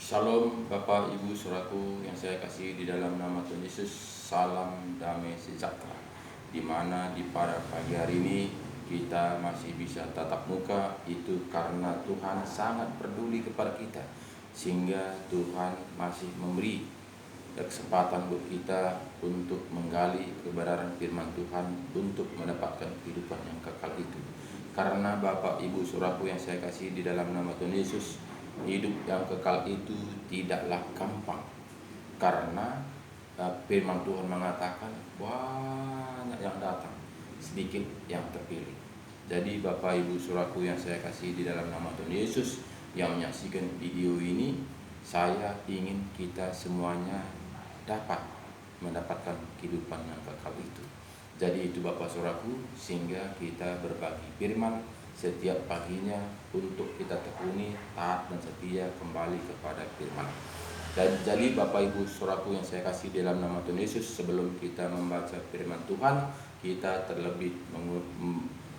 Shalom Bapak Ibu Saudaraku yang saya kasih di dalam nama Tuhan Yesus. Salam damai sejahtera. Di mana di pada pagi hari ini kita masih bisa tatap muka, itu karena Tuhan sangat peduli kepada kita, sehingga Tuhan masih memberi kesempatan buat kita untuk menggali kebenaran firman Tuhan untuk mendapatkan kehidupan yang kekal itu. Karena Bapak Ibu Saudaraku yang saya kasih di dalam nama Tuhan Yesus, hidup yang kekal itu tidaklah gampang. Karena firman Tuhan mengatakan banyak yang datang, sedikit yang terpilih. Jadi Bapak Ibu Saudaraku yang saya kasih di dalam nama Tuhan Yesus yang menyaksikan video ini, saya ingin kita semuanya dapat mendapatkan kehidupan yang kekal itu. Jadi itu Bapak Saudaraku, sehingga kita berbagi firman setiap paginya untuk kita tekuni, taat dan setia kembali kepada firman. Dan jadi Bapak Ibu Saudaraku yang saya kasih dalam nama Tuhan Yesus, sebelum kita membaca firman Tuhan, kita terlebih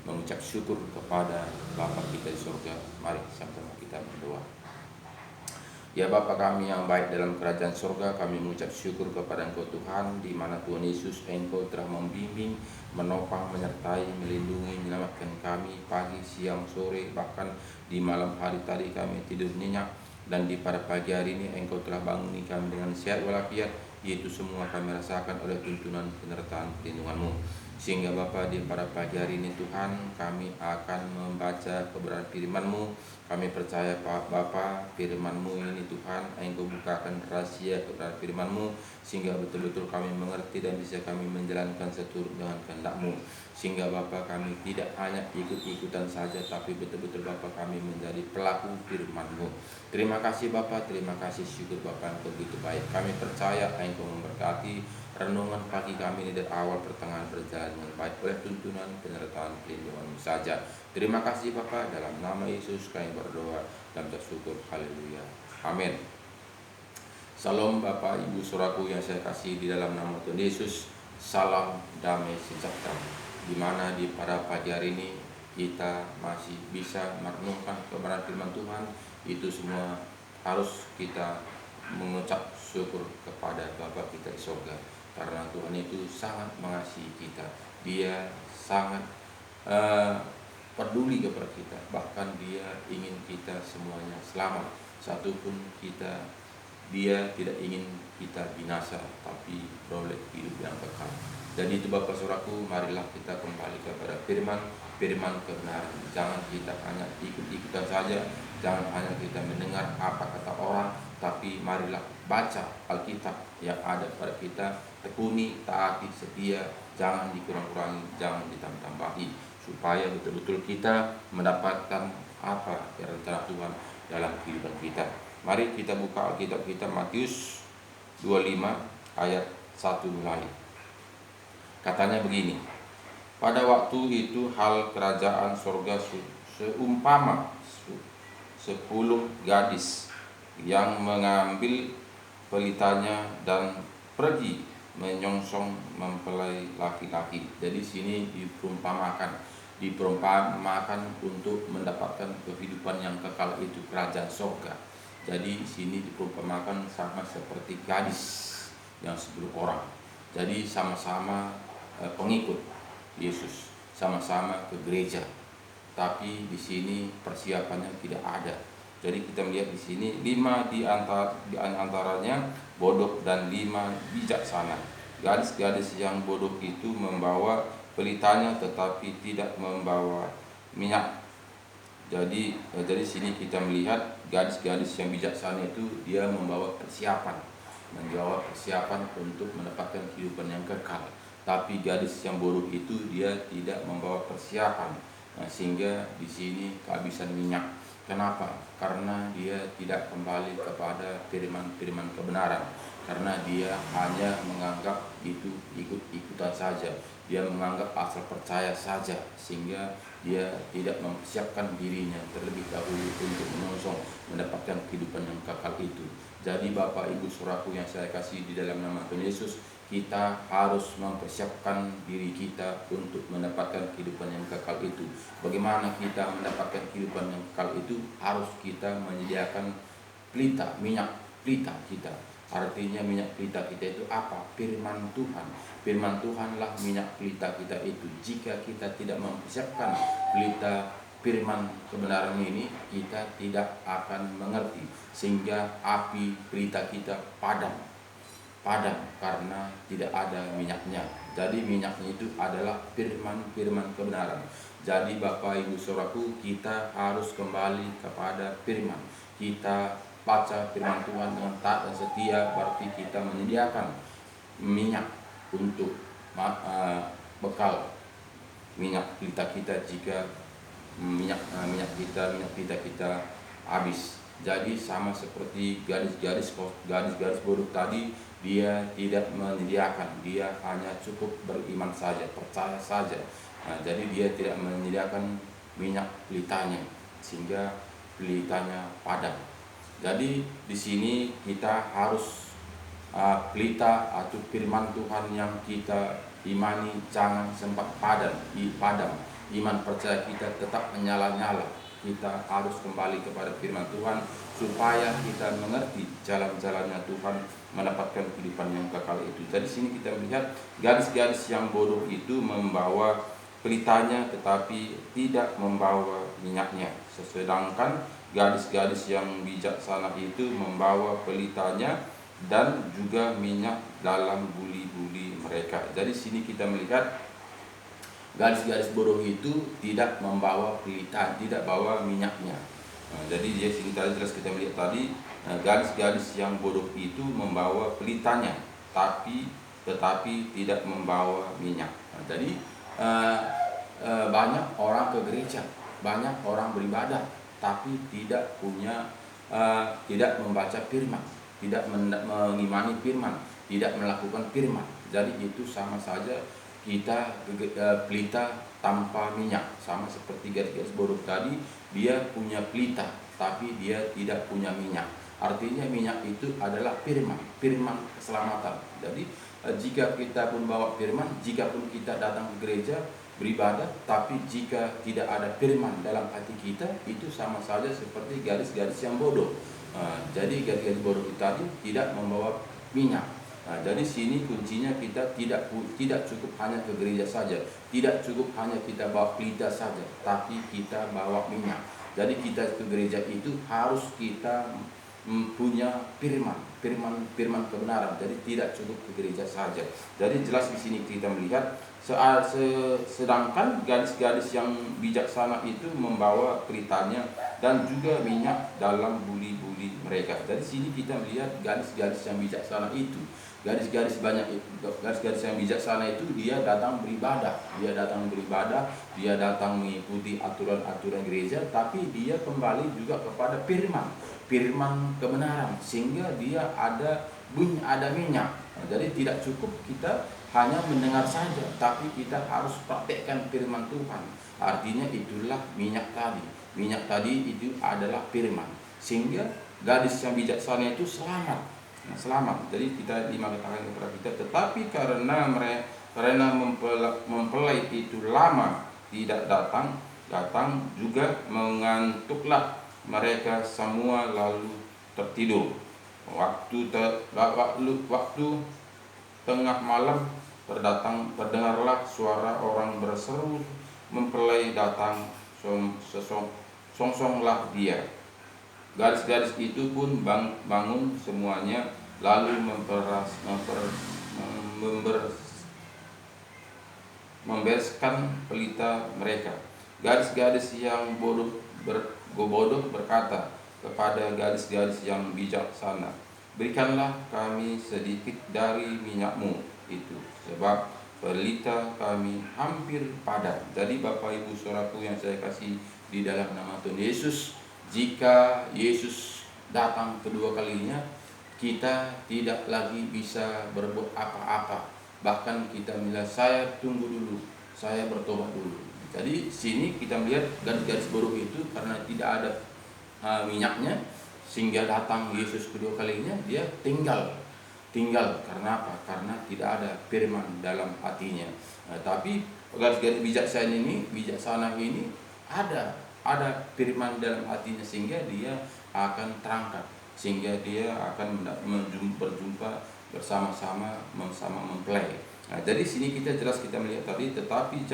mengucap syukur kepada Bapa kita di surga. Mari sama-sama kita berdoa. Ya Bapa kami yang baik dalam kerajaan surga, kami mengucap syukur kepada Engkau Tuhan, di mana Tuhan Yesus Engkau telah membimbing, menopang, menyertai, melindungi, menyelamatkan kami pagi, siang, sore, bahkan di malam hari tadi kami tidur nyenyak, dan di pada pagi hari ini Engkau telah banguni kami dengan sehat walafiat. Yaitu semua kami rasakan oleh tuntunan penyertaan perlindungan-Mu. Sehingga Bapa di pada pagi hari ini Tuhan, kami akan membaca kebenaran firman-Mu. Kami percaya Pak Bapa, firman-Mu ini Tuhan, Engkau bukakan rahasia kebenaran firman-Mu, sehingga betul-betul kami mengerti dan bisa kami menjalankan seturut dengan kehendak-Mu. Sehingga Bapa kami tidak hanya ikut-ikutan saja, tapi betul-betul Bapa kami menjadi pelaku firman-Mu. Terima kasih Bapa, terima kasih, syukur Bapa Engkau begitu baik. Kami percaya Engkau memberkati renungan pagi kami ini dari awal pertengahan berjalan dengan baik oleh tuntunan penyertaan perlindungan-Mu saja. Terima kasih Bapa, dalam nama Yesus kami berdoa dan bersyukur. Haleluya. Amin. Salam Bapak Ibu Saudaraku yang saya kasih di dalam nama Tuhan Yesus. Salam damai sejahtera. Di mana di pada pagi hari ini kita masih bisa merenungkan kebenaran firman Tuhan, itu semua harus kita mengucap syukur kepada Bapa kita di surga. Karena Tuhan itu sangat mengasihi kita. Dia sangat peduli kepada kita. Bahkan Dia ingin kita semuanya selamat. Satupun kita, Dia tidak ingin kita binasa, tapi beroleh hidup yang kekal. Jadi itu Bapak Saudaraku, marilah kita kembali kepada firman kebenaran. Jangan kita hanya ikut-ikutan saja, jangan hanya kita mendengar apa kata orang, tapi marilah baca Alkitab yang ada pada kita, tekuni, taati, setia, jangan dikurang-kurangi, jangan ditambah-tambahi, supaya betul-betul kita mendapatkan apa rencana Tuhan dalam kehidupan kita. Mari kita buka Alkitab kita, Matius 25 ayat 1 mulai. Katanya begini: pada waktu itu hal kerajaan surga seumpama 10 gadis yang mengambil pelitanya dan pergi menyongsong mempelai laki-laki. Jadi sini diperumpamakan untuk mendapatkan kehidupan yang kekal, itu kerajaan surga. Jadi sini diperumpamakan sama seperti gadis yang 10 orang. Jadi sama-sama pengikut Yesus, sama-sama ke gereja. Tapi di sini persiapannya tidak ada. Jadi kita melihat di sini 5 di antaranya bodoh dan 5 bijaksana. Gadis-gadis yang bodoh itu membawa pelitanya tetapi tidak membawa minyak. Jadi sini kita melihat gadis-gadis yang bijaksana itu dia membawa persiapan untuk mendapatkan kehidupan yang kekal. Tapi gadis yang bodoh itu dia tidak membawa persiapan. Nah, sehingga di sini kehabisan minyak. Kenapa? Karena dia tidak kembali kepada firman kebenaran. Karena dia hanya menganggap itu ikut-ikutan saja. Dia menganggap asal percaya saja, sehingga dia tidak mempersiapkan dirinya terlebih dahulu untuk menyongsong mendapatkan kehidupan yang kekal itu. Jadi Bapak Ibu Saudaraku yang saya kasih di dalam nama Tuhan Yesus, kita harus mempersiapkan diri kita untuk mendapatkan kehidupan yang kekal itu. Bagaimana kita mendapatkan kehidupan yang kekal itu? Harus kita menyediakan pelita, minyak pelita kita. Artinya minyak pelita kita itu apa? Firman Tuhan. Firman Tuhanlah minyak pelita kita itu. Jika kita tidak mempersiapkan pelita firman kebenaran ini, kita tidak akan mengerti, sehingga api pelita kita padam karena tidak ada minyaknya. Jadi minyaknya itu adalah firman kebenaran. Jadi Bapak Ibu Saudaraku, kita harus kembali kepada firman. Kita baca firman Tuhan dengan taat dan setia, berarti kita menyediakan minyak untuk bekal minyak pelita kita jika minyak pelita kita habis. Jadi sama seperti garis bodoh tadi, dia tidak menyediakan, dia hanya cukup beriman saja, percaya saja. Jadi dia tidak menyediakan minyak pelitanya, sehingga pelitanya padam. Jadi di sini kita harus pelita atau firman Tuhan yang kita imani jangan sempat padam. Iman percaya kita tetap menyala-nyala. Kita harus kembali kepada firman Tuhan supaya kita mengerti jalan-jalannya Tuhan, mendapatkan kehidupan yang kekal itu. Jadi sini kita melihat gadis-gadis yang bodoh itu membawa pelitanya tetapi tidak membawa minyaknya. Sedangkan gadis-gadis yang bijaksana itu membawa pelitanya dan juga minyak dalam buli-buli mereka. Jadi sini kita melihat gadis-gadis bodoh itu tidak membawa pelita, tidak bawa minyaknya. Jadi di sini tadi jelas kita melihat tadi, gadis-gadis yang bodoh itu membawa pelitanya, tetapi tidak membawa minyak. Jadi banyak orang ke gereja, banyak orang beribadah, tapi tidak membaca firman, tidak mengimani firman, tidak melakukan firman. Jadi itu sama saja kita pelita tanpa minyak. Sama seperti gadis-gadis bodoh tadi, dia punya pelita tapi dia tidak punya minyak. Artinya minyak itu adalah firman keselamatan. Jadi jika kita pun bawa firman, jika pun kita datang ke gereja beribadah, tapi jika tidak ada firman dalam hati kita, itu sama saja seperti gadis-gadis yang bodoh. Jadi gadis-gadis bodoh tadi tidak membawa minyak. Jadi sini kuncinya kita tidak cukup hanya ke gereja saja, tidak cukup hanya kita bawa pelita saja, tapi kita bawa minyak. Jadi kita ke gereja itu harus kita punya firman kebenaran. Jadi tidak cukup ke gereja saja. Jadi jelas di sini kita melihat sedangkan gadis-gadis yang bijaksana itu membawa pelitanya dan juga minyak dalam buli-buli mereka. Jadi sini kita melihat gadis-gadis yang bijaksana itu, gadis-gadis yang bijaksana itu dia datang beribadah, dia datang mengikuti aturan-aturan gereja, tapi dia kembali juga kepada firman kebenaran, sehingga dia ada minyak. Jadi tidak cukup kita hanya mendengar saja, tapi kita harus praktekkan firman Tuhan. Artinya itulah minyak tadi. Minyak tadi itu adalah firman, sehingga gadis yang bijaksana itu selamat. Jadi kita dimengatakan kepada kita, tetapi karena mempelai itu lama tidak datang juga mengantuklah mereka semua lalu tertidur. Waktu tengah malam terdengarlah suara orang berseru, mempelai datang, songsonglah dia. Gadis-gadis itu pun bangun semuanya, lalu membereskan pelita mereka. Gadis-gadis yang bodoh berkata kepada gadis-gadis yang bijaksana, berikanlah kami sedikit dari minyakmu itu, sebab pelita kami hampir padam. Jadi Bapak Ibu Saudaraku yang saya kasih di dalam nama Tuhan Yesus, jika Yesus datang kedua kalinya, kita tidak lagi bisa berbuat apa-apa. Bahkan kita bilang, saya tunggu dulu, saya bertobat dulu. Jadi sini kita melihat gadis-gadis bodoh itu karena tidak ada minyaknya, sehingga datang Yesus kedua kalinya, dia tinggal. Karena apa? Karena tidak ada firman dalam hatinya. Tapi gadis-gadis bijaksana ini ada firman dalam hatinya, sehingga dia akan terangkat. sehingga dia akan berjumpa bersama-sama mempelai. Nah, jadi sini kita jelas kita melihat tadi, tetapi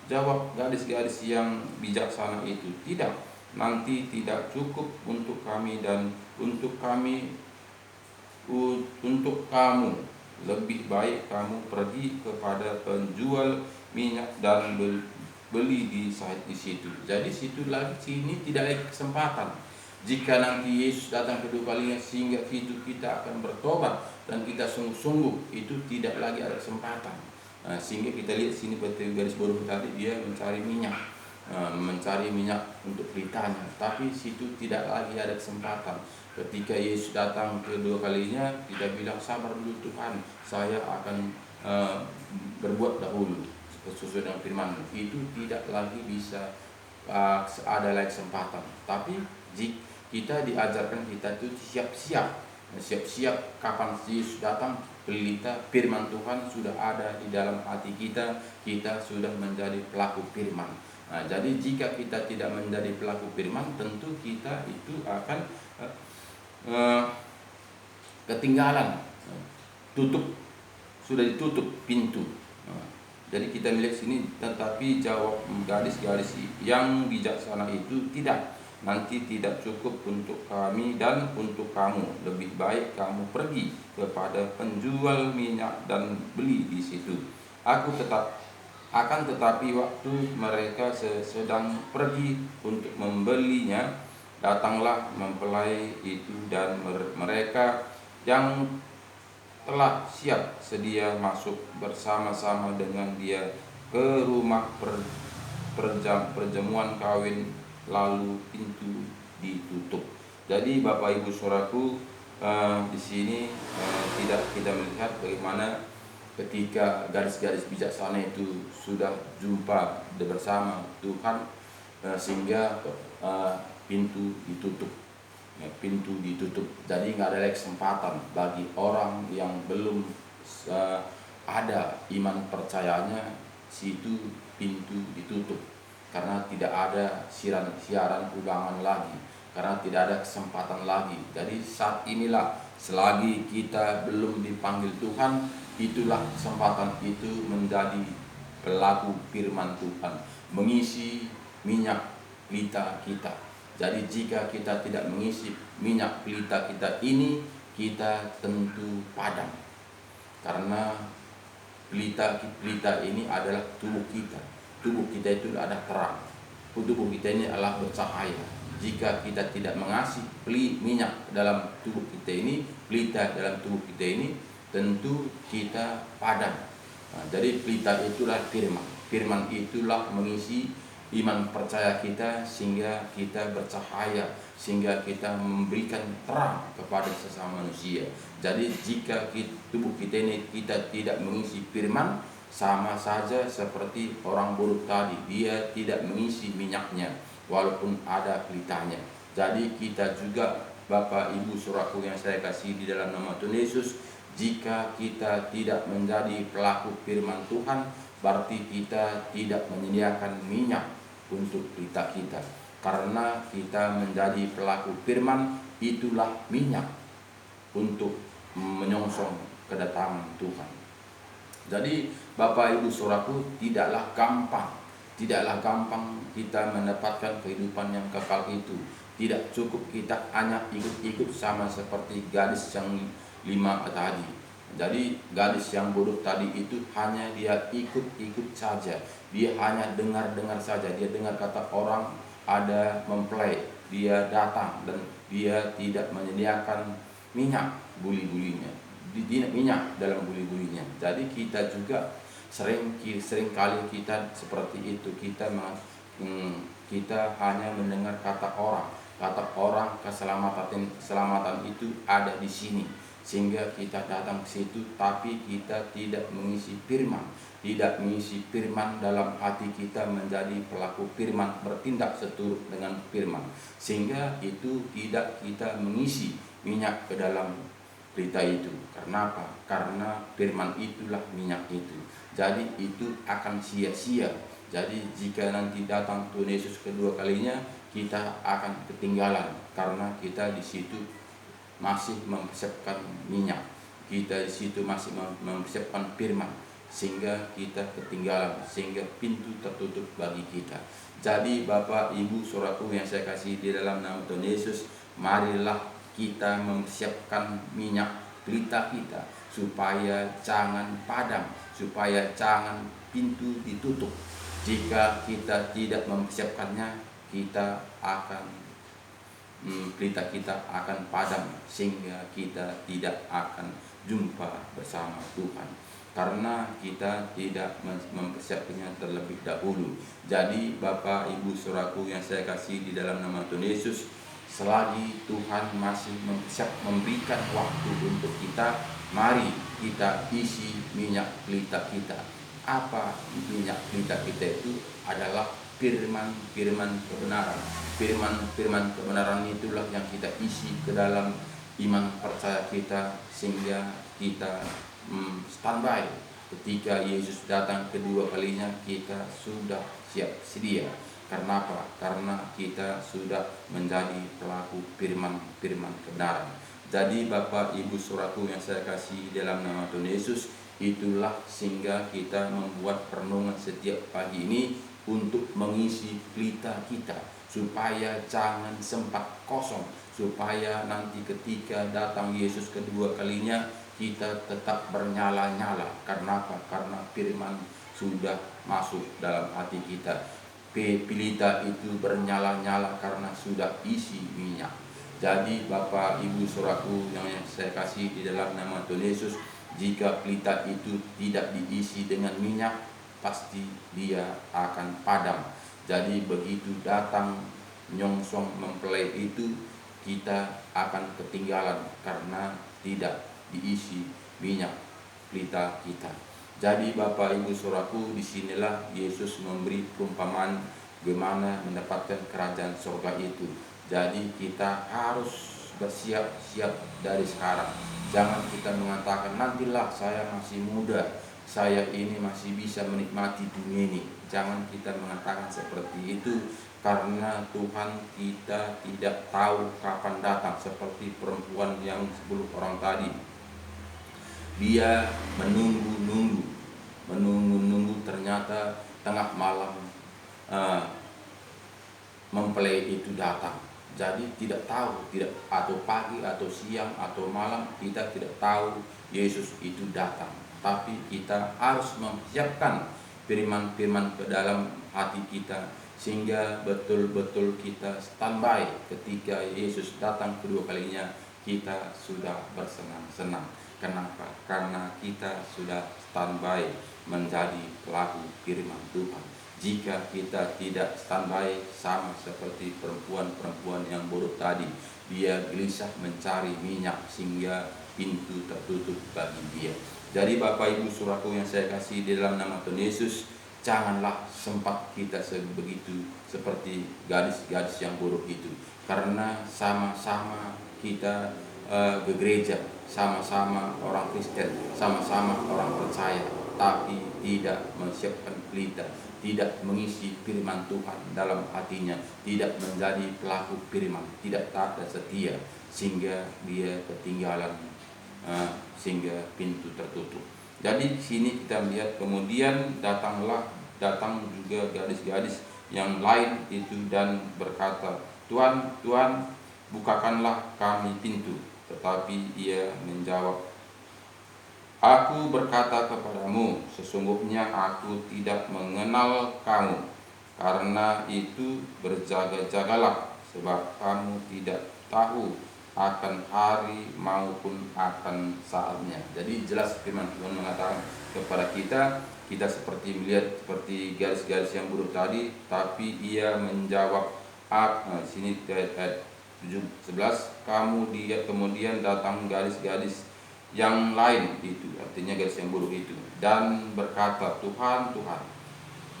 jawab gadis-gadis yang bijaksana itu, tidak, nanti tidak cukup untuk kami dan untuk kamu, lebih baik kamu pergi kepada penjual minyak dan beli di situ. Jadi sini tidak ada kesempatan. Jika nanti Yesus datang kedua kalinya sehingga kita akan bertobat dan kita sungguh-sungguh, itu tidak lagi ada kesempatan. Sehingga kita lihat sini pada garis bawah tadi, dia mencari minyak untuk pelitanya, tapi situ tidak lagi ada kesempatan. Ketika Yesus datang kedua kalinya, kita bilang, sabar dulu Tuhan, saya akan berbuat dahulu sesuai dengan firman. Itu tidak lagi bisa ada lagi kesempatan. Tapi jika kita diajarkan, kita itu siap-siap kapan Yesus datang. Pelita firman Tuhan sudah ada di dalam hati kita, kita sudah menjadi pelaku firman. Nah, jadi jika kita tidak menjadi pelaku firman, tentu kita itu akan ketinggalan, sudah ditutup pintu. Jadi kita melihat sini, tetapi jawab gadis-gadis yang bijaksana itu, tidak, nanti tidak cukup untuk kami dan untuk kamu, lebih baik kamu pergi kepada penjual minyak dan beli di situ. Tetapi waktu mereka sedang pergi untuk membelinya, datanglah mempelai itu, dan mereka yang telah siap sedia masuk bersama-sama dengan dia ke rumah perjamuan kawin, lalu pintu ditutup. Jadi Bapak Ibu Saudaraku, di sini tidak kita melihat bagaimana ketika gadis-gadis bijaksana itu sudah jumpa bersama Tuhan, sehingga pintu ditutup. Jadi nggak ada lagi kesempatan bagi orang yang belum ada iman percayanya. Situ pintu ditutup, karena tidak ada siaran ulangan lagi, karena tidak ada kesempatan lagi. Jadi saat inilah, selagi kita belum dipanggil Tuhan, itulah kesempatan itu menjadi pelaku firman Tuhan, mengisi minyak pelita kita. Jadi jika kita tidak mengisi minyak pelita kita ini, kita tentu padam. Karena pelita ini adalah tubuh kita. Tubuh kita itu ada terang. Tubuh kita ini adalah bercahaya. Jika kita tidak mengasihi minyak dalam tubuh kita ini, pelita dalam tubuh kita ini, tentu kita padam. Nah, jadi pelita itulah firman. Firman itulah mengisi iman percaya kita, sehingga kita bercahaya, sehingga kita memberikan terang kepada sesama manusia. Jadi jika tubuh kita ini kita tidak mengisi firman, sama saja seperti orang buruk tadi, dia tidak mengisi minyaknya walaupun ada pelitanya. Jadi kita juga, Bapak Ibu Saudaraku yang saya kasih di dalam nama Tuhan Yesus, jika kita tidak menjadi pelaku firman Tuhan, berarti kita tidak menyediakan minyak untuk pelita kita. Karena kita menjadi pelaku firman, itulah minyak untuk menyongsong kedatangan Tuhan. Jadi Bapak Ibu Saudaraku, tidaklah gampang kita mendapatkan kehidupan yang kekal itu. Tidak cukup kita hanya ikut-ikut, sama seperti gadis yang 5 tadi. Jadi gadis yang bodoh tadi itu hanya dia ikut-ikut saja. Dia hanya dengar-dengar saja. Dia dengar kata orang ada mempelai, dia datang dan dia tidak menyediakan minyak minyak dalam buli-bulinya. Jadi kita juga sering kali kita seperti itu. Kita hanya mendengar kata orang keselamatan itu ada di sini, sehingga kita datang ke situ, tapi kita tidak mengisi firman dalam hati kita, menjadi pelaku firman, bertindak seturut dengan firman, sehingga itu tidak kita mengisi minyak ke dalam pelita itu. Karena apa? Karena firman itulah minyak itu. Jadi itu akan sia-sia. Jadi jika nanti datang Tuhan Yesus kedua kalinya, kita akan ketinggalan, karena kita di situ masih mempersiapkan minyak. Kita di situ masih mempersiapkan firman, sehingga kita ketinggalan, sehingga pintu tertutup bagi kita. Jadi Bapak Ibu Saudaraku yang saya kasih di dalam nama Tuhan Yesus, marilah kita mempersiapkan minyak pelita kita supaya jangan padam, supaya jangan pintu ditutup. Jika kita tidak mempersiapkannya, kita akan pelita kita akan padam, sehingga kita tidak akan jumpa bersama Tuhan, karena kita tidak mempersiapkannya terlebih dahulu. Jadi Bapak Ibu Saudaraku yang saya kasih di dalam nama Tuhan Yesus, selagi Tuhan masih memberikan waktu untuk kita, mari kita isi minyak pelita kita. Apa minyak pelita kita itu? Adalah firman-firman kebenaran. Firman-firman kebenaran itulah yang kita isi ke dalam iman percaya kita, sehingga kita standby ketika Yesus datang kedua kalinya. Kita sudah siap sedia. Karena apa? Karena kita sudah menjadi pelaku firman-firman kebenaran. Jadi Bapak Ibu Saudaraku yang saya kasih dalam nama Tuhan Yesus, itulah sehingga kita membuat renungan setiap pagi ini untuk mengisi pelita kita, supaya jangan sempat kosong, supaya nanti ketika datang Yesus kedua kalinya kita tetap bernyala-nyala. Karena apa? Karena firman sudah masuk dalam hati kita. Pelita itu bernyala-nyala karena sudah isi minyak. Jadi Bapak Ibu Saudaraku yang saya kasih di dalam nama Tuhan Yesus, jika pelita itu tidak diisi dengan minyak, pasti dia akan padam. Jadi begitu datang nyongsong mempelai itu, kita akan ketinggalan karena tidak diisi minyak pelita kita. Jadi Bapak Ibu Saudaraku, disinilah Yesus memberi perumpamaan bagaimana mendapatkan kerajaan surga itu. Jadi kita harus bersiap-siap dari sekarang. Jangan kita mengatakan nantilah, saya masih muda, saya ini masih bisa menikmati dunia ini. Jangan kita mengatakan seperti itu, karena Tuhan kita tidak tahu kapan datang. Seperti perempuan yang 10 orang tadi, dia menunggu, ternyata tengah malam mempelai itu datang. Jadi tidak tahu, tidak atau pagi atau siang atau malam, kita tidak tahu Yesus itu datang. Tapi kita harus mempersiapkan firman-firman ke dalam hati kita, sehingga betul-betul kita standby ketika Yesus datang kedua kalinya. Kita sudah bersenang-senang. Kenapa? Karena kita sudah standby menjadi pelaku firman Tuhan. Jika kita tidak standby, sama seperti perempuan yang bodoh tadi, dia gelisah mencari minyak sehingga pintu tertutup bagi dia. Jadi Bapak Ibu Saudaraku yang saya kasih di dalam nama Tuhan Yesus, janganlah sempat kita begitu seperti gadis-gadis yang bodoh itu, karena sama-sama kita ke gereja, sama-sama orang Kristen, sama-sama orang percaya, tapi tidak menyiapkan pelita, tidak mengisi firman Tuhan dalam hatinya, tidak menjadi pelaku firman, tidak taat dan setia, sehingga dia ketinggalan, sehingga pintu tertutup. Jadi di sini kita lihat kemudian datang juga gadis-gadis yang lain itu dan berkata, Tuhan, Tuhan, bukakanlah kami pintu. Tetapi ia menjawab, Aku berkata kepadamu, sesungguhnya aku tidak mengenal kamu. Karena itu berjaga-jagalah, sebab kamu tidak tahu akan hari maupun akan saatnya. Jadi jelas firman Tuhan mengatakan kepada kita seperti melihat seperti garis-garis yang buruk tadi, tapi ia menjawab, sini ayat 11, kemudian datang gadis-gadis yang lain itu, artinya gadis yang buruk itu, dan berkata, Tuhan, Tuhan,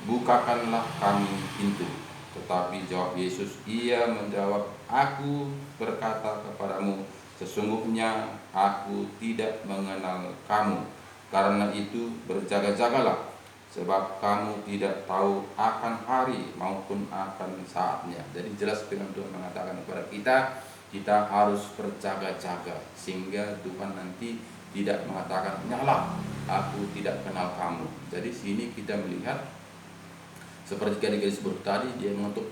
bukakanlah kami pintu. Tetapi jawab Yesus, ia menjawab, Aku berkata kepadamu, sesungguhnya aku tidak mengenal kamu. Karena itu berjaga-jagalah, sebab kamu tidak tahu akan hari maupun akan saatnya. Jadi jelas firman Tuhan mengatakan kepada kita, kita harus berjaga-jaga sehingga Tuhan nanti tidak mengatakan, "Nyala, aku tidak kenal kamu." Jadi sini kita melihat seperti gadis disebut tadi, dia mengetuk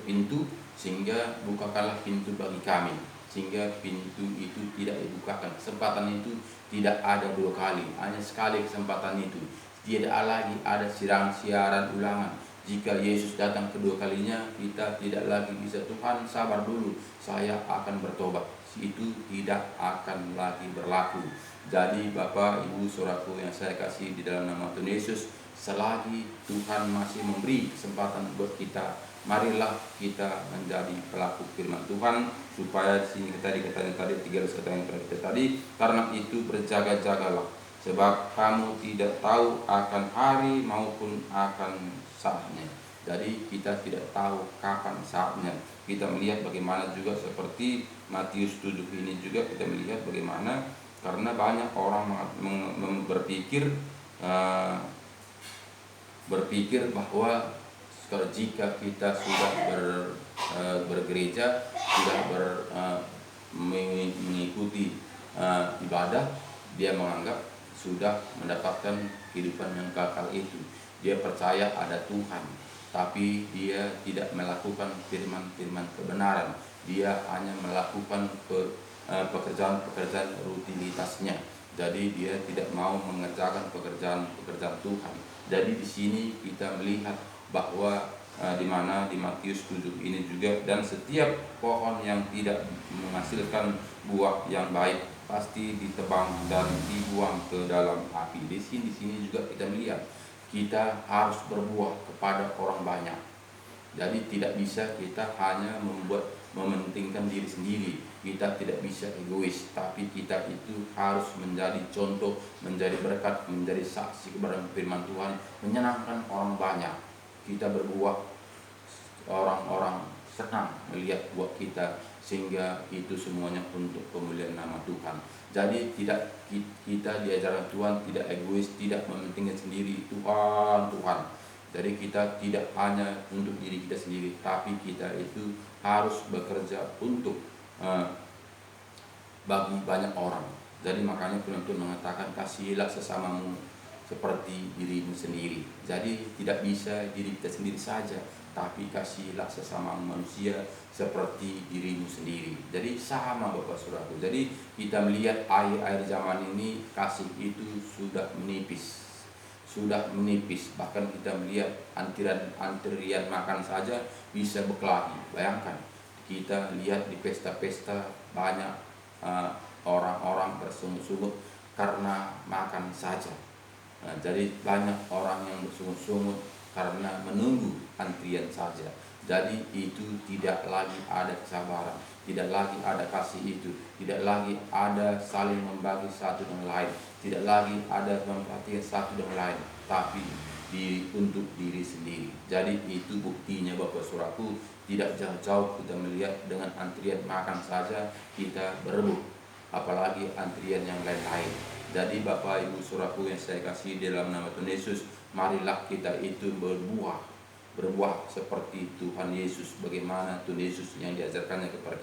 pintu sehingga bukakanlah pintu bagi kami, sehingga pintu itu tidak dibukakan. Kesempatan itu tidak ada dua kali, hanya sekali kesempatan itu. Tidak lagi ada siaran ulangan. Jika Yesus datang kedua kalinya, kita tidak lagi bisa, "Tuhan sabar dulu, saya akan bertobat." Itu tidak akan lagi berlaku. Jadi Bapak, Ibu, Saudaraku yang saya kasih di dalam nama Tuhan Yesus, selagi Tuhan masih memberi kesempatan buat kita, marilah kita menjadi pelaku firman Tuhan, supaya di sini kita dikatakan tadi 3 kita tadi, karena itu berjaga-jagalah, sebab kamu tidak tahu akan hari maupun akan saatnya. Jadi kita tidak tahu kapan saatnya. Kita melihat bagaimana juga seperti Matius 7 ini juga kita melihat bagaimana, karena banyak orang berpikir bahwa jika kita sudah bergereja, sudah mengikuti ibadah, dia menganggap sudah mendapatkan kehidupan yang kekal itu. Dia percaya ada Tuhan, tapi dia tidak melakukan firman-firman kebenaran. Dia hanya melakukan pekerjaan rutinitasnya. Jadi dia tidak mau mengerjakan pekerjaan Tuhan. Jadi di sini kita melihat bahwa di mana di Matius 7 ini juga, dan setiap pohon yang tidak menghasilkan buah yang baik pasti ditebang dan dibuang ke dalam api. Di sini juga kita melihat kita harus berbuah kepada orang banyak. Jadi tidak bisa kita hanya mementingkan diri sendiri. Kita tidak bisa egois, tapi kita itu harus menjadi contoh, menjadi berkat, menjadi saksi kepada firman Tuhan, menyenangkan orang banyak. Kita berbuah, orang-orang senang melihat buah kita, sehingga itu semuanya untuk pemulihan nama Tuhan. Jadi tidak, kita diajarkan Tuhan tidak egois, tidak mementingkan sendiri, Tuhan. Jadi kita tidak hanya untuk diri kita sendiri, tapi kita itu harus bekerja untuk bagi banyak orang. Jadi makanya Tuhan mengatakan, "Kasihilah sesamamu seperti dirimu sendiri." Jadi tidak bisa diri kita sendiri saja, tapi kasihilah sesama manusia seperti dirimu sendiri. Jadi sama Bapak Saudaraku. Jadi kita melihat akhir zaman ini kasih itu sudah menipis. Bahkan kita melihat antrian makan saja bisa berkelahi. Bayangkan, kita lihat di pesta-pesta banyak orang-orang bersungut-sungut karena makan saja. Jadi banyak orang yang bersungut-sungut karena menunggu antrian saja. Jadi itu tidak lagi ada kesabaran, tidak lagi ada kasih itu, tidak lagi ada saling membagi satu dengan lain, tidak lagi ada memperhatikan satu dengan lain, tapi untuk diri sendiri. Jadi itu buktinya Bapak Saudaraku, tidak jauh-jauh kita melihat dengan antrian makan saja kita berebut, apalagi antrian yang lain-lain. Jadi Bapak Ibu Saudaraku yang saya kasih dalam nama Tuhan Yesus, marilah kita itu berbuah seperti Tuhan Yesus. Bagaimana Tuhan Yesus yang diajarkannya kepada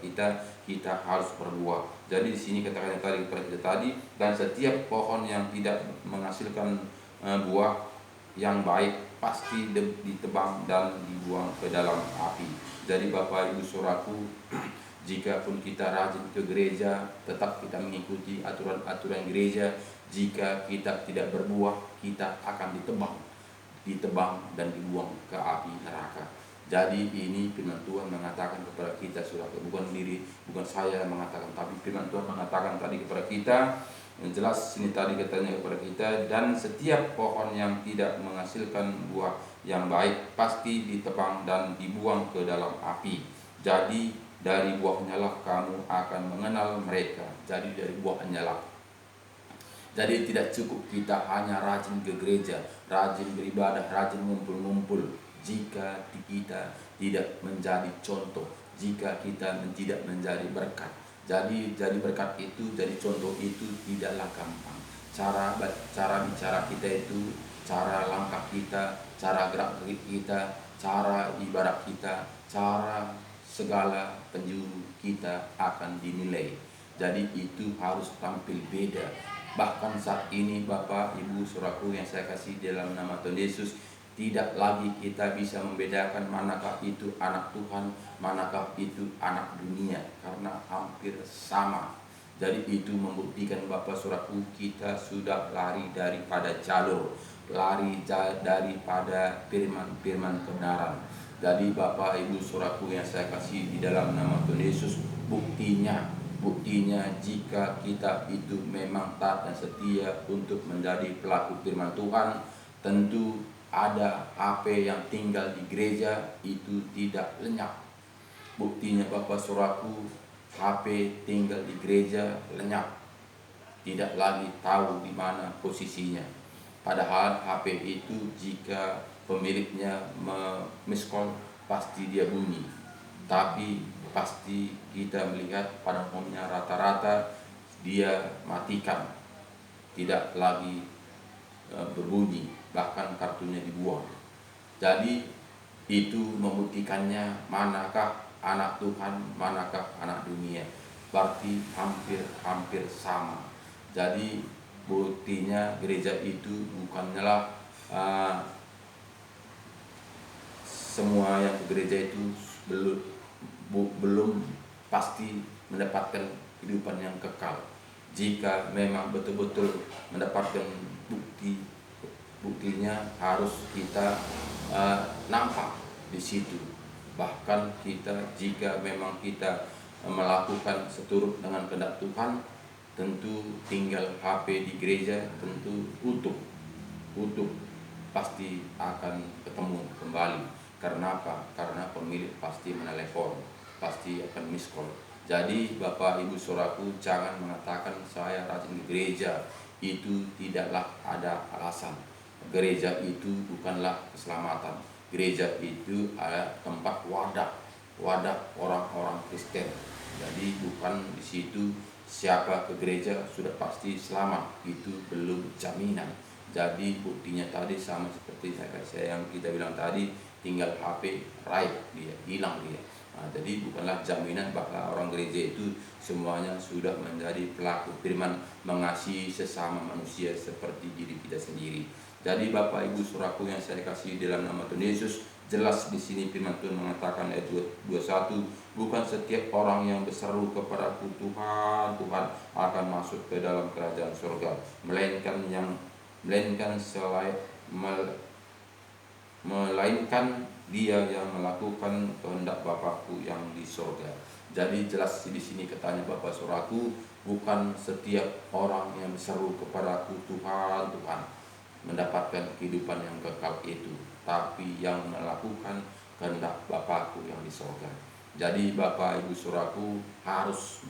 kita harus berbuah. Jadi di sini katakan tadi kepada kita tadi, dan setiap pohon yang tidak menghasilkan buah yang baik pasti ditebang dan dibuang ke dalam api. Jadi Bapak Ibu Saudaraku, jika pun kita rajin ke gereja, tetap kita mengikuti aturan gereja, jika kita tidak berbuah, kita akan ditebang dan dibuang ke api neraka. Jadi ini firman Tuhan mengatakan kepada kita, saudara, bukan saya yang mengatakan, tapi firman Tuhan mengatakan tadi kepada kita, yang jelas sini tadi katanya kepada kita, dan setiap pohon yang tidak menghasilkan buah yang baik pasti ditebang dan dibuang ke dalam api. Jadi dari buahnya lah kamu akan mengenal mereka. Jadi dari buahnya lah. Jadi tidak cukup kita hanya rajin ke gereja, rajin beribadah, rajin ngumpul-ngumpul, jika kita tidak menjadi contoh, jika kita tidak menjadi berkat. Jadi berkat itu, jadi contoh itu tidaklah gampang. Cara bicara kita itu, cara langkah kita, cara gerak kita, cara ibadah kita, cara segala penjuru kita akan dinilai. Jadi itu harus tampil beda. Bahkan saat ini Bapak, Ibu, Saudaraku yang saya kasih dalam nama Tuhan Yesus, tidak lagi kita bisa membedakan manakah itu anak Tuhan, manakah itu anak dunia, karena hampir sama. Jadi itu membuktikan Bapak Saudaraku, kita sudah lari daripada jalur, lari daripada firman-firman kebenaran. Jadi Bapak, Ibu, Saudaraku yang saya kasih di dalam nama Tuhan Yesus, buktinya jika kita itu memang taat dan setia untuk menjadi pelaku firman Tuhan, tentu ada HP yang tinggal di gereja itu tidak lenyap. Buktinya Bapak Saudaraku, HP tinggal di gereja lenyap, tidak lagi tahu di mana posisinya. Padahal HP itu jika pemiliknya miss call pasti dia bunyi, tapi pasti kita melihat pada umumnya rata-rata dia matikan, tidak lagi berbunyi, bahkan kartunya dibuang. Jadi itu membuktikannya manakah anak Tuhan, manakah anak dunia. Berarti hampir sama. Jadi buktinya gereja itu bukanlah semua yang ke gereja itu belum pasti mendapatkan kehidupan yang kekal. Jika memang betul-betul mendapatkan buktinya harus kita nampak di situ. Bahkan kita jika memang kita melakukan seturut dengan kehendak Tuhan, tentu tinggal HP di gereja tentu utuh pasti akan ketemu kembali. Karena apa? Karena pemilik pasti menelepon, pasti akan miss call. Jadi Bapak, Ibu, Saudaraku, jangan mengatakan saya rajin ke gereja, itu tidaklah ada alasan. Gereja itu bukanlah keselamatan. Gereja itu adalah tempat wadah orang-orang Kristen. Jadi bukan di situ siapa ke gereja sudah pasti selamat, itu belum jaminan. Jadi buktinya tadi sama seperti saya yang kita bilang tadi, tinggal HP dia hilang dia. Nah, jadi bukanlah jaminan bahwa orang gereja itu semuanya sudah menjadi pelaku firman, mengasihi sesama manusia seperti diri kita sendiri. Jadi Bapak, Ibu, Saudaraku yang saya kasih dalam nama Tuhan Yesus, jelas di sini firman Tuhan mengatakan ayat 21, bukan setiap orang yang berseru kepadaku Tuhan, Tuhan akan masuk ke dalam kerajaan surga, melainkan dia yang melakukan kehendak Bapakku yang di surga. Jadi jelas di sini katanya Bapak Saudaraku, bukan setiap orang yang berseru kepadaku Tuhan, Tuhan mendapatkan kehidupan yang kekal itu, tapi yang melakukan kehendak Bapakku yang di surga. Jadi Bapak, Ibu, Saudaraku harus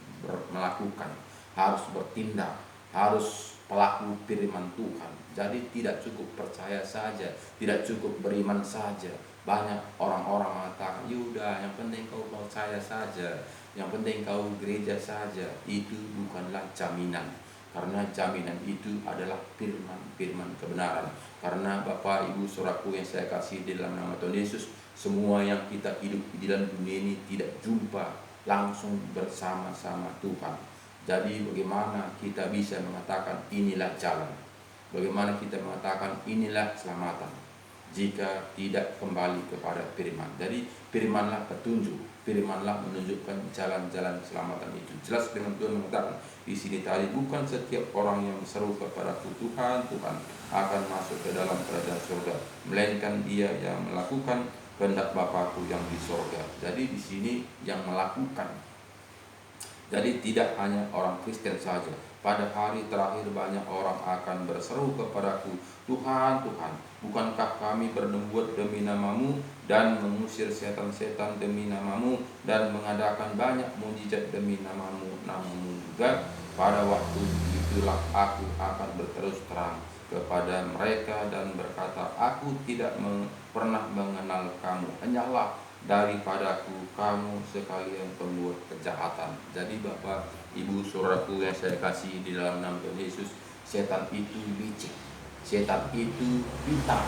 melakukan, harus bertindak, harus pelaku firman Tuhan. Jadi tidak cukup percaya saja, tidak cukup beriman saja. Banyak orang-orang mengatakan, yaudah yang penting kau percaya saja, yang penting kau gereja saja. Itu bukanlah jaminan. Karena jaminan itu adalah firman kebenaran. Karena Bapak, Ibu, Saudaraku yang saya kasih di dalam nama Tuhan Yesus, semua yang kita hidup di dalam dunia ini tidak jumpa langsung bersama-sama Tuhan. Jadi bagaimana kita bisa mengatakan inilah jalan? Bagaimana kita mengatakan inilah keselamatan jika tidak kembali kepada firman? Jadi firmanlah petunjuk, firmanlah menunjukkan jalan-jalan keselamatan itu. Jelas firman Tuhan mengatakan di sini tadi, bukan setiap orang yang berseru kepadaku Tuhan, Tuhan akan masuk ke dalam kerajaan surga, melainkan dia yang melakukan kehendak Bapakku yang di surga. Jadi di sini yang melakukan. Jadi tidak hanya orang Kristen saja. Pada hari terakhir banyak orang akan berseru kepadaku, Tuhan, Tuhan, bukankah kami bernubuat demi namamu dan mengusir setan-setan demi namamu dan mengadakan banyak mujizat demi namamu juga? Pada waktu itulah aku akan berterus terang kepada mereka dan berkata, aku tidak pernah mengenal kamu, hanyalah daripadaku kamu sekalian pembuat kejahatan. Jadi Bapak, Ibu, Saudaraku yang saya kasih di dalam nama Tuhan Yesus, setan itu licik, setan itu pintar.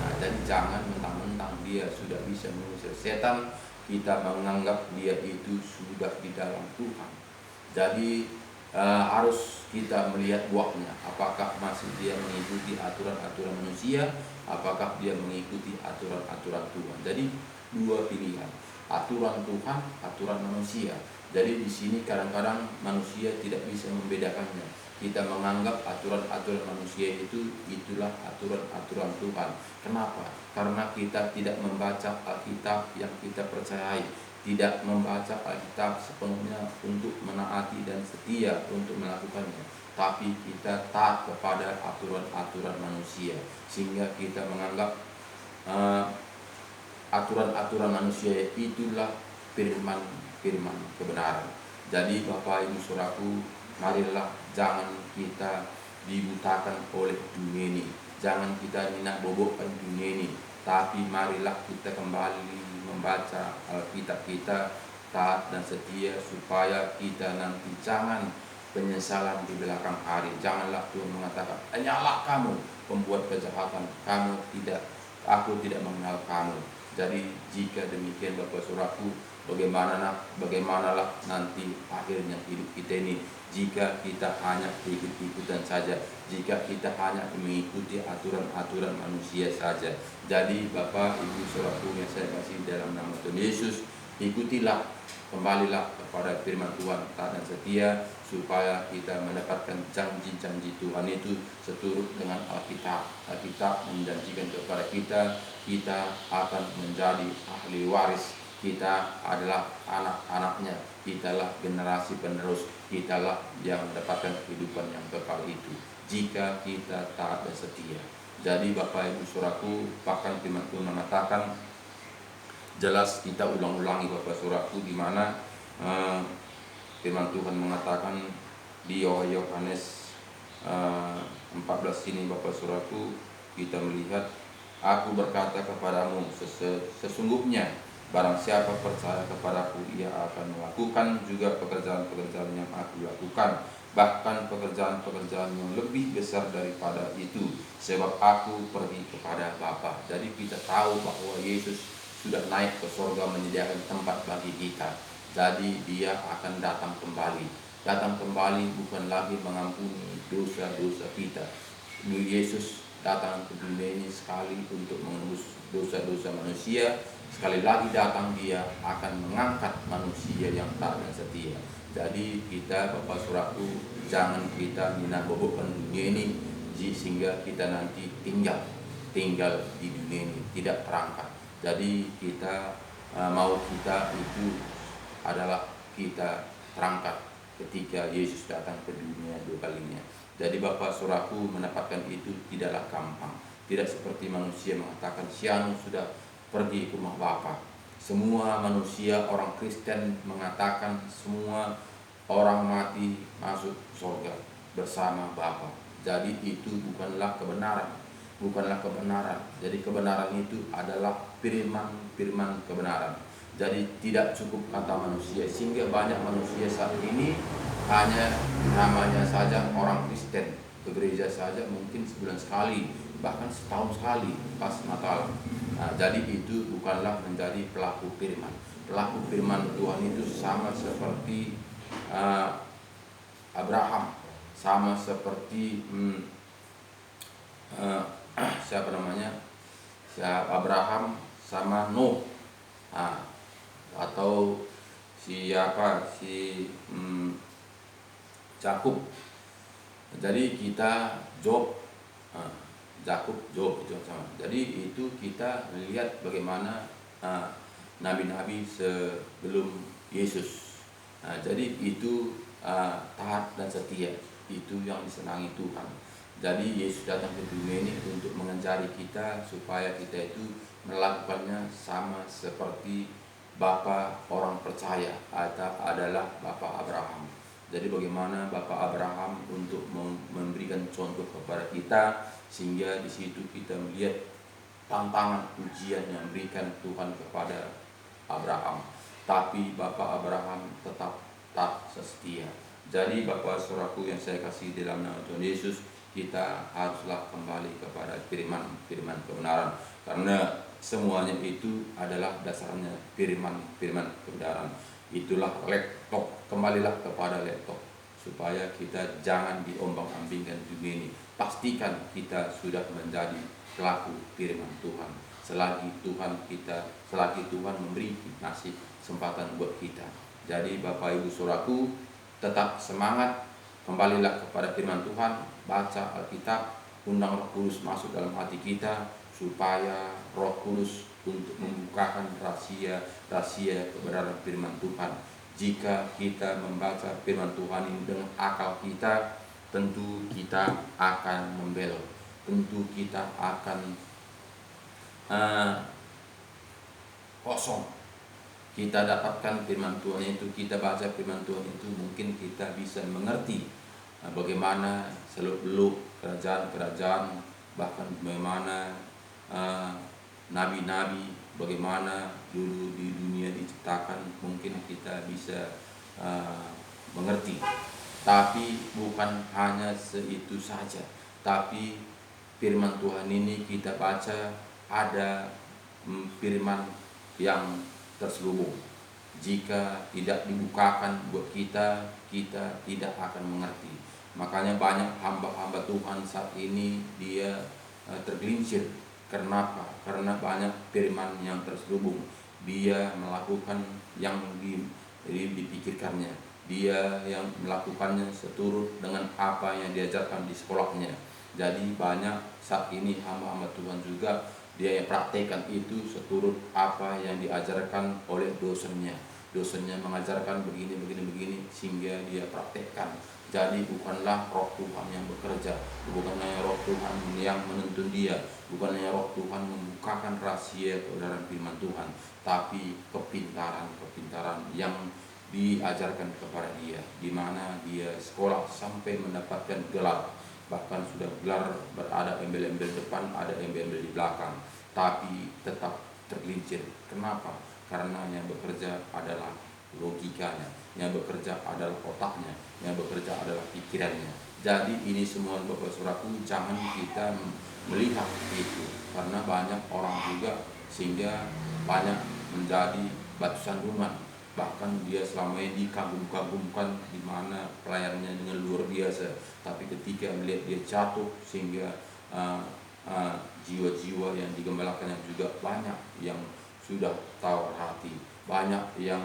Nah, jadi jangan mentang-mentang dia sudah bisa mengusir setan, kita menganggap dia itu sudah di dalam Tuhan. Jadi harus kita melihat buahnya, apakah masih dia mengikuti aturan-aturan manusia, apakah dia mengikuti aturan-aturan Tuhan. Jadi dua pilihan, aturan Tuhan, aturan manusia. Jadi di sini kadang-kadang manusia tidak bisa membedakannya. Kita menganggap aturan-aturan manusia itulah aturan-aturan Tuhan. Kenapa? Karena kita tidak membaca Alkitab yang kita percayai, tidak membaca Alkitab sepenuhnya untuk menaati dan setia untuk melakukannya, tapi kita taat kepada aturan-aturan manusia, sehingga kita menganggap aturan-aturan manusia itulah firman kebenaran. Jadi Bapak Ibu Saudaraku, marilah jangan kita dibutakan oleh dunia ini, jangan kita minat bobokkan dunia ini, tapi marilah kita kembali membaca Alkitab kita, taat dan setia, supaya kita nanti jangan penyesalan di belakang hari. Janganlah Tuhan mengatakan, hanyalah kamu pembuat kejahatan, aku tidak mengenal kamu. Jadi jika demikian Bapak Saudaraku, bagaimanalah nanti akhirnya hidup kita ini jika kita hanya ikut-ikutan saja, jika kita hanya mengikuti aturan-aturan manusia saja. Jadi Bapak Ibu Saudaraku yang saya kasih dalam nama Tuhan Yesus, ikutilah, kembalilah kepada firman Tuhan, taat dan setia, supaya kita mendapatkan janji-janji Tuhan itu seturut dengan Alkitab. Alkitab menjanjikan kepada kita akan menjadi ahli waris, kita adalah anak-anaknya, kitalah generasi penerus, kitalah yang mendapatkan kehidupan yang kekal itu, jika kita taat dan setia. Jadi Bapak Ibu Saudaraku, bahkan firman Tuhan mengatakan, jelas kita ulang-ulangi Bapak Saudaraku, di mana firman Tuhan mengatakan di Yohanes 14 ini Bapak Saudaraku, kita melihat, aku berkata kepadamu, sesungguhnya barang siapa percaya kepadaku, ia akan melakukan juga pekerjaan-pekerjaan yang aku lakukan, bahkan pekerjaan-pekerjaan yang lebih besar daripada itu, sebab aku pergi kepada Bapa. Jadi kita tahu bahwa Yesus sudah naik ke surga menyediakan tempat bagi kita. Jadi dia akan datang kembali. Datang kembali bukan lagi mengampuni dosa-dosa kita. Yesus datang ke dunia ini sekali untuk menebus dosa-dosa manusia. Sekali lagi datang, dia akan mengangkat manusia yang taat dan setia. Jadi kita Bapak Saudaraku, jangan kita minat-bobokkan dunia ini sehingga kita nanti tinggal di dunia ini tidak terangkat. Jadi kita mau kita itu adalah kita terangkat ketika Yesus datang ke dunia dua kalinya. Jadi Bapak Saudaraku, mendapatkan itu tidaklah gampang. Tidak seperti manusia mengatakan, Sianu sudah pergi ke rumah Bapa. Semua manusia, orang Kristen mengatakan semua orang mati masuk surga bersama Bapa. Jadi itu bukanlah kebenaran. Jadi kebenaran itu adalah firman kebenaran. Jadi tidak cukup kata manusia, sehingga banyak manusia saat ini hanya namanya saja orang Kristen, ke gereja saja mungkin sebulan sekali, bahkan setahun sekali pas Natal. Nah, jadi itu bukanlah menjadi pelaku firman. Pelaku firman Tuhan itu sama seperti Abraham, sama seperti Abraham sama Nuh, atau Yakub. Jadi kita Job itu sama. Jadi itu kita melihat bagaimana nabi-nabi sebelum Yesus. Jadi itu taat dan setia, itu yang disenangi Tuhan. Jadi Yesus datang ke dunia ini untuk mengajari kita supaya kita itu melakukannya sama seperti Bapa orang percaya adalah Bapa Abraham. Jadi bagaimana Bapa Abraham untuk memberikan contoh kepada kita, sehingga di situ kita melihat tantangan ujian yang diberikan Tuhan kepada Abraham. Tapi Bapa Abraham tetap setia. Jadi Bapak Saudaraku yang saya kasih dalam nama Tuhan Yesus, kita haruslah kembali kepada firman kebenaran. Karena semuanya itu adalah dasarnya firman kebenaran. Itulah laptop, kembalilah kepada laptop, supaya kita jangan diombang-ambingkan dunia ini. Pastikan kita sudah menjadi pelaku firman Tuhan. Selagi Tuhan memberi ngasih kesempatan buat kita. Jadi Bapak Ibu Saudaraku, tetap semangat, kembalilah kepada firman Tuhan, baca Alkitab, undang Roh Kudus masuk dalam hati kita, supaya Roh Kudus untuk membukakan rahasia kebenaran firman Tuhan. Jika kita membaca firman Tuhan ini dengan akal kita, tentu kita akan membelot, tentu kita akan kosong. Kita dapatkan firman Tuhan itu, kita baca firman Tuhan itu, mungkin kita bisa mengerti bagaimana seluk-beluk kerajaan-kerajaan, bahkan bagaimana nabi-nabi, bagaimana dulu di dunia diciptakan, mungkin kita bisa mengerti. Tapi bukan hanya itu saja, tapi firman Tuhan ini kita baca, ada firman yang terselubung. Jika tidak dibukakan buat kita, kita tidak akan mengerti. Makanya banyak hamba-hamba Tuhan saat ini dia tergelincir. Kenapa? Karena banyak firman yang terselubung. Dia melakukan yang dipikirkannya, dia yang melakukannya seturut dengan apa yang diajarkan di sekolahnya. Jadi banyak saat ini hamba-hamba Tuhan juga dia yang praktekkan itu seturut apa yang diajarkan oleh dosennya. Dosennya mengajarkan begini, sehingga dia praktekkan. Jadi bukanlah Roh Tuhan yang bekerja, bukanlah Roh Tuhan yang menuntun dia, bukanlah Roh Tuhan membukakan rahasia kebenaran firman Tuhan, tapi kepintaran yang diajarkan kepada dia, di mana dia sekolah sampai mendapatkan gelar. Bahkan sudah gelar, berada embel-embel depan, ada embel-embel di belakang, tapi tetap tergelincir. Kenapa? Karena yang bekerja adalah logikanya, yang bekerja adalah otaknya, yang bekerja adalah pikirannya. Jadi ini semua Bapak Saudaraku, jangan kita melihat itu, karena banyak orang juga sehingga banyak menjadi batu sandungan. Bahkan dia selama ini dikagum-kagumkan, di mana pelayanannya dengan luar biasa, tapi ketika melihat dia jatuh, sehingga jiwa-jiwa yang digembalakannya juga banyak yang sudah tawar hati, banyak yang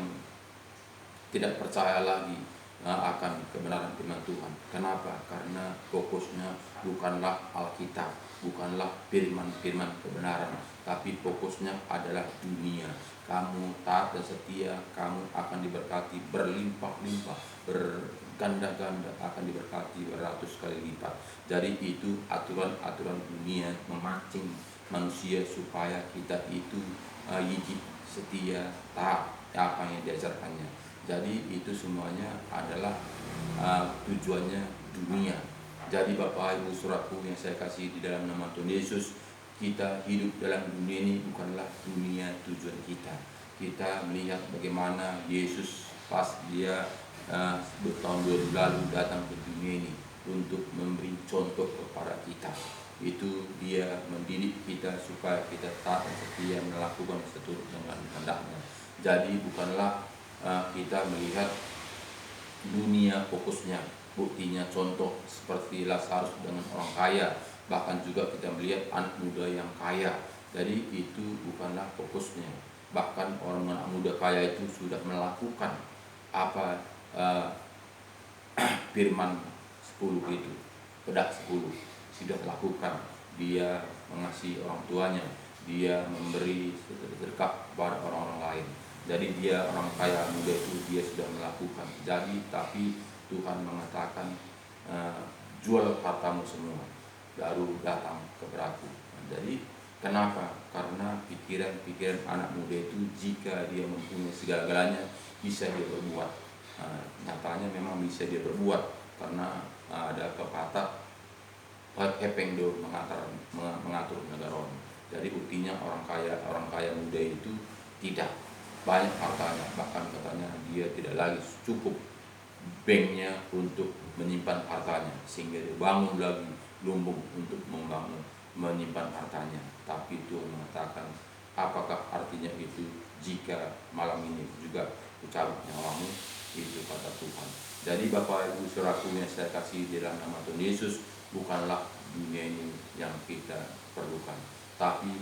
tidak percaya lagi akan kebenaran firman Tuhan. Kenapa? Karena fokusnya bukanlah Alkitab, bukanlah firman kebenaran, tapi fokusnya adalah dunia. Kamu taat dan setia, kamu akan diberkati berlimpah-limpah, berganda-ganda, akan diberkati beratus kali lipat. Jadi itu aturan-aturan dunia memancing manusia supaya kita itu yijib, setia, taat apa yang diajarkannya. Jadi itu semuanya adalah tujuannya dunia. Jadi Bapak Ibu Saudaraku yang saya kasih di dalam nama Tuhan Yesus, kita hidup dalam dunia ini bukanlah dunia tujuan kita. Kita melihat bagaimana Yesus pas dia tahun 2000 lalu datang ke dunia ini untuk memberi contoh kepada kita. Itu dia mendidik kita supaya kita taat dan setia melakukan seturut dengan kehendaknya. Jadi bukanlah kita melihat dunia fokusnya. Buktinya contoh seperti Lazarus dengan orang kaya, bahkan juga kita melihat anak muda yang kaya. Jadi itu bukanlah fokusnya. Bahkan orang anak muda kaya itu sudah melakukan apa firman 10 itu, pedak 10 sudah lakukan. Dia mengasihi orang tuanya, dia memberi sedekah kepada orang-orang lain. Jadi dia orang kaya muda itu dia sudah melakukan. Jadi tapi Tuhan mengatakan jual hartamu semua, baru datang kepadaku. Jadi kenapa? Karena pikiran-pikiran anak muda itu, jika dia mempunyai segala-galanya, bisa dia berbuat. Nyatanya memang bisa dia berbuat, karena ada pepatah Hepengdo mengatur negara. Jadi buktinya orang kaya muda itu tidak banyak hartanya, bahkan katanya dia tidak lagi cukup banknya untuk menyimpan hartanya, sehingga dia bangun lagi lumbung untuk menyimpan hartanya. Tapi Tuhan mengatakan Apakah artinya itu jika malam ini juga kucabut nyawamu? Itu kata Tuhan. Jadi Bapak Ibu Saudaraku yang saya kasih di dalam nama Tuhan Yesus, bukanlah dunia ini yang kita perlukan, tapi